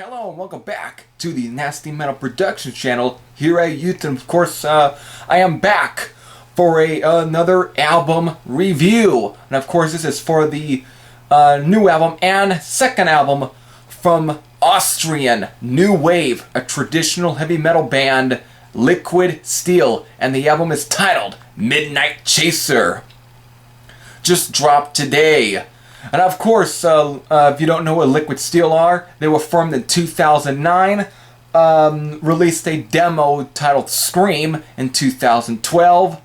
Hello and welcome back to the Nasty Metal Production channel here at YouTube. Of course, I am back for another album review. And of course, this is for the new album and second album from Austrian New Wave, a traditional heavy metal band, Liquid Steel. And the album is titled Midnight Chaser. Just dropped today. And of course, if you don't know what Liquid Steel are, they were formed in 2009, released a demo titled Scream in 2012,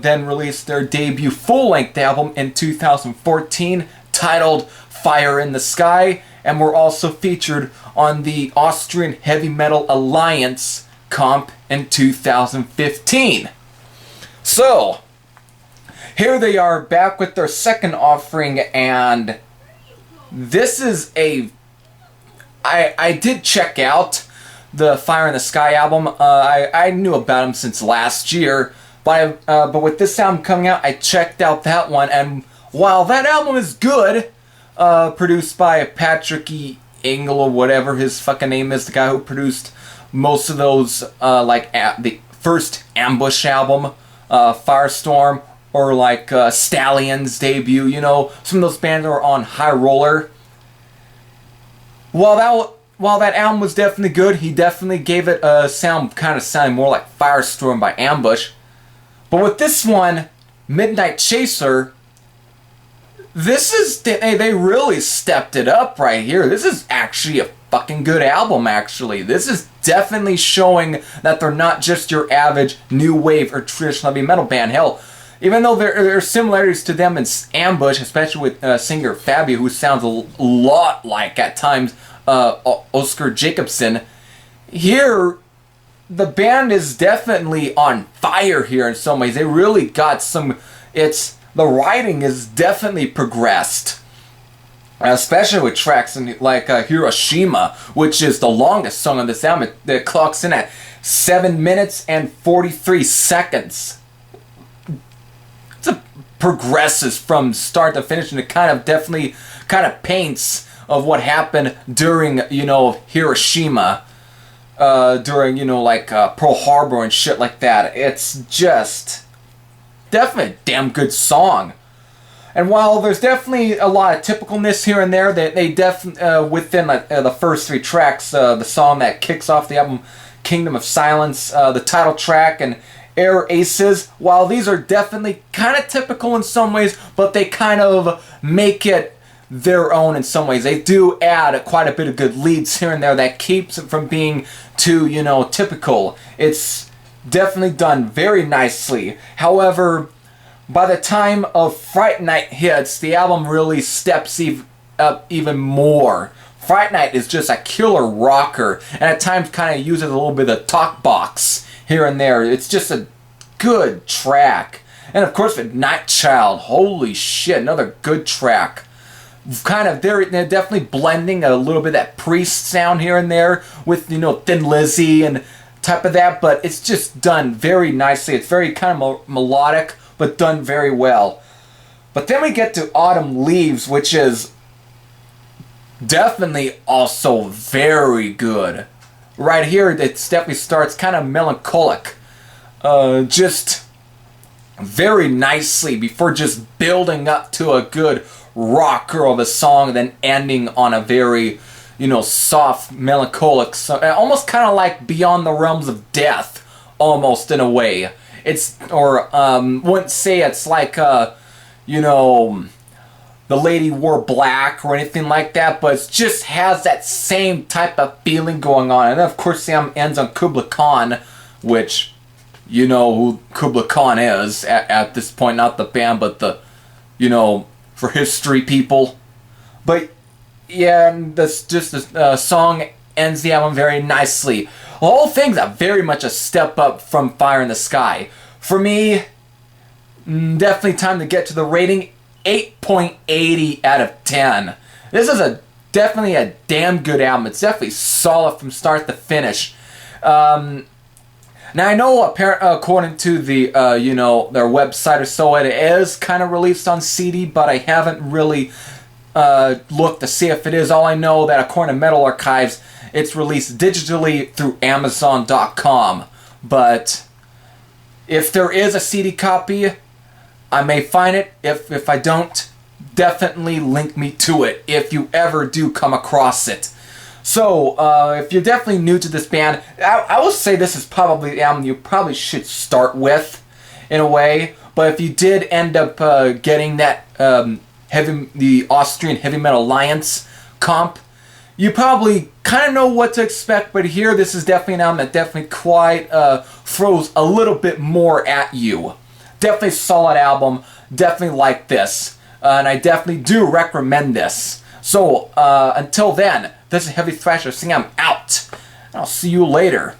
then released their debut full-length album in 2014 titled Fire in the Sky, and were also featured on the Austrian Heavy Metal Alliance comp in 2015. So, here they are back with their second offering, and this is I did check out the Fire in the Sky album. I knew about them since last year, but with this album coming out, I checked out that one, and while that album is good, produced by Patrick E. Engel or whatever his fucking name is, the guy who produced most of those, like the first Ambush album, Firestorm, or like Stallion's debut, you know, some of those bands that were on High Roller. While that album was definitely good, he definitely gave it a sounding more like Firestorm by Ambush. But with this one, Midnight Chaser, they really stepped it up right here. This is actually a fucking good album, actually. This is definitely showing that they're not just your average new wave or traditional heavy metal band. Hell, even though there are similarities to them in Ambush, especially with singer Fabio, who sounds a lot like, at times, Oscar Jacobson, here, the band is definitely on fire here in some ways. They really got some... the writing is definitely progressed. Especially with tracks like Hiroshima, which is the longest song on this album. It clocks in at 7 minutes and 43 seconds. Progresses from start to finish, and it definitely paints of what happened during, Hiroshima, during, Pearl Harbor and shit like that. It's just definitely a damn good song. And while there's definitely a lot of typicalness here and there, they definitely, within the first three tracks, the song that kicks off the album, Kingdom of Silence, the title track, and Air Aces, while these are definitely kind of typical in some ways, but they kind of make it their own in some ways. They do add quite a bit of good leads here and there that keeps it from being too, typical. It's definitely done very nicely. However, by the time of Fright Night hits, the album really steps up even more. Fright Night is just a killer rocker, and at times kind of uses a little bit of talk box here and there. It's just a good track. And of course with Night Child, holy shit, another good track. They're definitely blending a little bit of that Priest sound here and there with, Thin Lizzy and type of that, but it's just done very nicely. It's very melodic, but done very well. But then we get to Autumn Leaves, which is definitely also very good. Right here, it definitely starts kind of melancholic. Just very nicely before just building up to a good rocker of a song, then ending on a very, soft, melancholic song. Almost kind of like Beyond the Realms of Death, almost in a way. Wouldn't say it's like, The Lady Wore Black or anything like that, but it just has that same type of feeling going on. And then, of course, the album ends on Kubla Khan, which, you know who Kubla Khan is at this point. Not the band, but the, for history people. But, yeah, and the song ends the album very nicely. The whole thing's very much a step up from Fire in the Sky. For me, definitely time to get to the rating. 8.80 out of 10. This is definitely a damn good album. It's definitely solid from start to finish. Now I know, according to the their website or so, it is kind of released on CD, but I haven't really look to see if it is. All I know that according to Metal Archives, it's released digitally through Amazon.com. But if there is a CD copy, I may find it. If I don't, definitely link me to it if you ever do come across it. So, if you're definitely new to this band, I will say this is probably the album you probably should start with, in a way. But if you did end up getting that the Austrian Heavy Metal Alliance comp, you probably kind of know what to expect. But here, this is definitely an album that definitely quite throws a little bit more at you. Definitely a solid album. Definitely like this. And I definitely do recommend this. So, until then, this is Heavy Thrasher Sing. I'm out. I'll see you later.